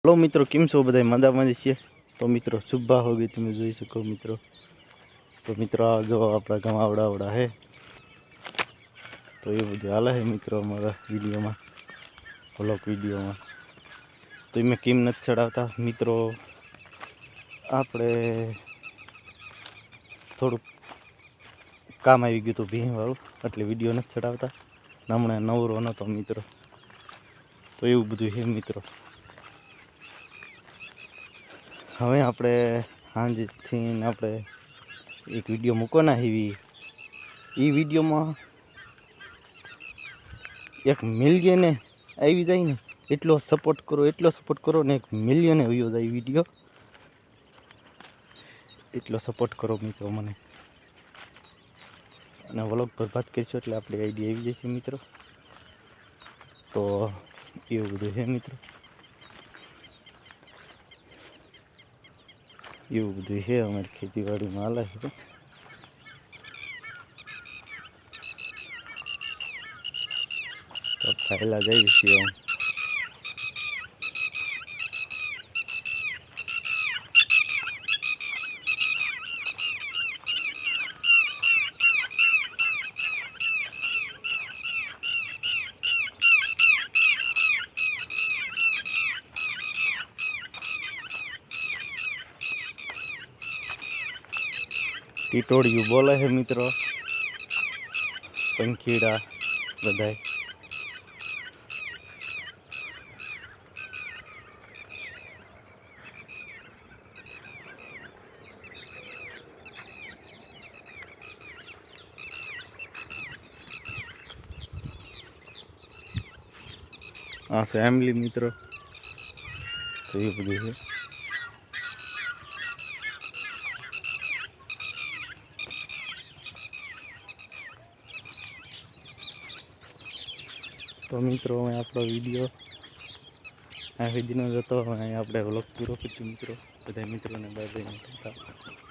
Hello मित्रों, केम छो बधाय मजामां छे। तो मित्रों सुबह होगी तुम जोई सको मित्रों। तो मित्रों आ जो अपना गाम आवड़ा आवड़ा है तो ये बधु हाल है मित्रों अमरा विडियो में, व्लॉग विडियो में। तो मैं केम नथी चढ़ावता मित्रों, आपणे थोड़ू काम आई गयुं तो भीं वाळुं એટલે વિડિયો નથી ચડાવતા। હમણાં નવરો નતો મિત્રો, તો એવું બધું છે મિત્રો। હવે આપણે સાંજથી આપણે એક વિડીયો મૂકવાના એવી એ વિડીયોમાં 1 મિલિયન આવી જાય ને એટલો સપોર્ટ કરો ને 1 મિલિયન વ્યૂ જાય વિડીયો, એટલો સપોર્ટ કરો મિત્રો મને। અને વ્લોગ પર વાત કરીશું એટલે આપણી આઈડી આવી જશે મિત્રો। તો એવું બધું છે મિત્રો, એવું બધું છે અમારી ખેતીવાડીમાં હાલે છે। તો પહેલાં જઈએ છીએ હું। ટીટોળિયું બોલે છે મિત્રો, પંખીડા બધાય। આ ફેમિલી મિત્રો, તો એ બધું છે। તો મિત્રો હવે આપણો વિડીયો આ સુધીનો જ હતો। હવે આપણે વ્લોગ પૂરો કરીશું મિત્રો। બધા મિત્રોને બાય બાય.